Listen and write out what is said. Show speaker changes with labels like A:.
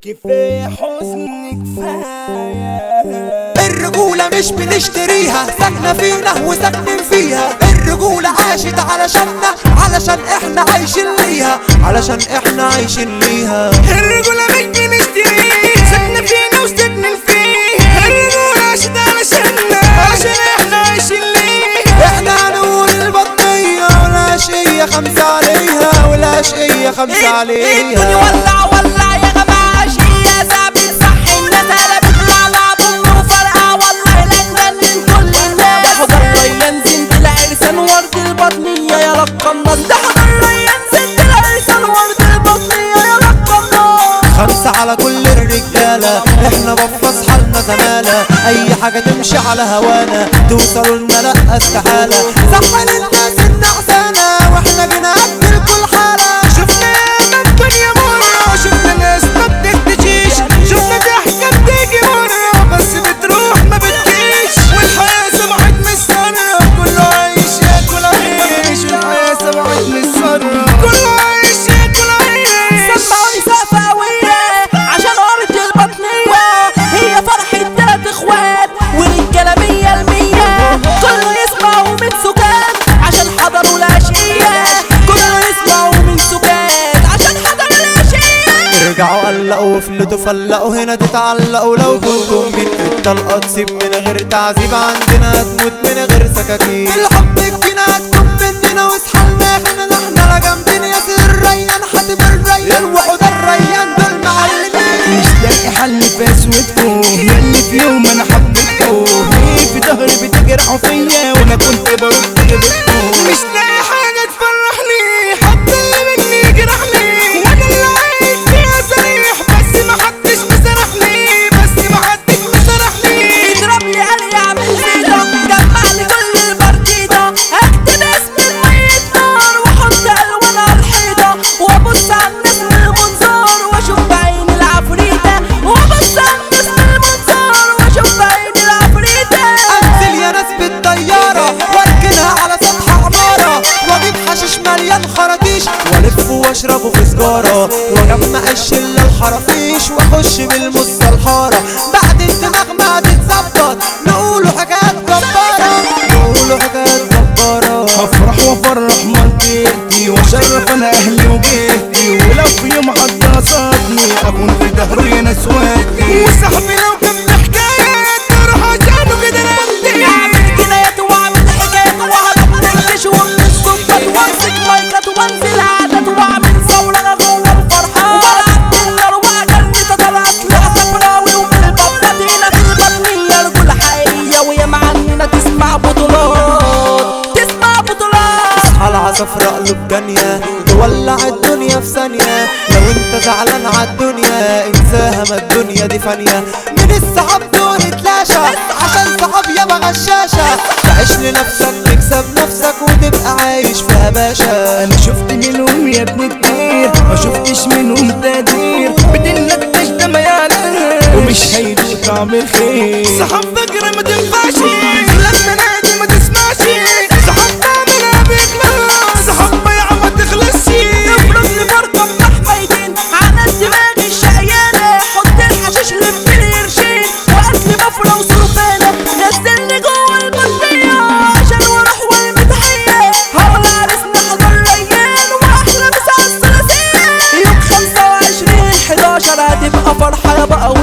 A: كفاية حزن كفاية.
B: الرجولة مش بنشتريها، ساكنة فينا وساكنين فيها. الرجولة عاشت علشاننا، علشان احنا عايشين ليها، علشان احنا عايشين ليها.
A: الرجولة مش بنشتريها، ساكنة فينا وساكنين فيها. الرجولة عاشت علشاننا، عشان احنا عايشين ليها.
B: احنا هنقول البطية ولا شقية خمسة عليها، ولا شقية خمسة عليها.
C: الدنيا ولع ولع يا جماعة، شقية ثابت صح الناس قلبت لعلع بن وفرقع والله لجنان من كل الناس. ده حضر ريان زنت العرسان ورد البطنية يا رقمناس. ده حضر ريان زنت العرسان ورد البطنية يا رقمناس.
B: خمسة على كل الرجالة، احنا بفص حالنا زمالة. اي حاجة تمشي على هوانا، توصلوا لنا لا استحالة. زحل الناس النعسانة واحنا بنقتل كل حالة.
A: شفنا ياما الدنيا مرة، شفنا ناس ما بتختشيش، شفنا ضحكة بتيجي مرة بس بتروح ما بتجيش. والحياة سمعت من السرة، كله عايش ياكل عيش. والحياة سمعت من السرة، كله عايش ياكل عيش.
C: سمعوني سقفة قوية عشان أرض البطنية، هي فرحة تلات اخوات ورجالة 100%. كله يسمعوا من سكات عشان حضروا العشية، كله يسمعوا من سكات عشان حضروا العشية.
B: ارجعوا قلقوا فلتوا فلقوا هنا تتعلقوا. لو كنتم بين الطلقة تسيب من غير تعذيب، عندنا هتموت من غير سكاكين. الحب فينا هتكون مننا واسحلنا احنا احنا جامدين. يا سر الريان حاتم الريان وحوض الريان دول معلمين.
A: مش لاقي حل في اسودكم، ياللي في يوم انا حبيتكم. ليه في ظهري بتجرحوا فيا وانا كنت برد جبتكم. مش لاقي حاجة تفرحني، حد اللي مني جرحني. وانا اللي عايز فيها صريح، بس محدش مسرحني، بس محدش مسرحني.
C: يضرب لي قال يعمل زيدة، جمع لي كل البرديدة. هكتب اسم الميت نار واحط الوان على الحيطة، وابص على الناس من المنظار واشوف بعين العفريتة. وابص على الناس من المنظار واشوف بعين العفريتة.
B: انزل يا ناس بالطيارة واركنها على سطح عمارة، واجيب حشيش مليان خراطيش والف واشربه في سجارة، واجمع الشلة الحرافيش واخش بالمصة الحارة. بعد الدماغ ما تتظبط نقولوا حاجات جبارة، نقولوا حاجات جبارة.
A: افرح وافرح منطقتي واشرف انا اهلي وجهتي، ولو في يوم حد قصدني اكون في ظهري انا سواتي. وصاحبي لو كان بحكايات اروح عشانه كده نمتي.
C: اعمل جنايات واعمل حكايات وهرب من الجيش ومن السلطات، وامسك مايكات وانزل عادات واعمل ثورة انا جوه الفرحة. وبلعب بالنار واجرني تطلعت لها صفراوي ومن البطاطينة في البطنية. رجولة حقيقية ويا معنينا تسمع بطولات، تسمع بطولات.
B: اصحى العصافرة قلوب جانية تولع الدنيا في ثانية. لو انت زعلان عالدنيا انساها، ما الدنيا دي فانية. من الصحاب دول اتلاشى عشان صحاب يابا غشاشة. تعيش لنفسك تكسب نفسك وتبقى عايش فيها باشا.
A: انا شفت منهم يا ابني كتير، ما شفتش منهم تقدير. بتنكتش دميانة ومش هيدوق طعم الخير. صحاب فجرة ما تنفعش لما نادي ما تسمعش. صحاب تعملها بإخلاص، صحاب بيعة ما تخلصش.
C: افرض لي برقم محميدين على الدماغ الشقيانة. حط الحشيش لف القرشين واكل بفرة وسرفانة. نزلني جوه البطنية عشان واروح والمتحية. هولع عرسنا حضر ريان واحلى مسا الثلاثية. يوم 25/11 هتبقى فرحة يا بقى.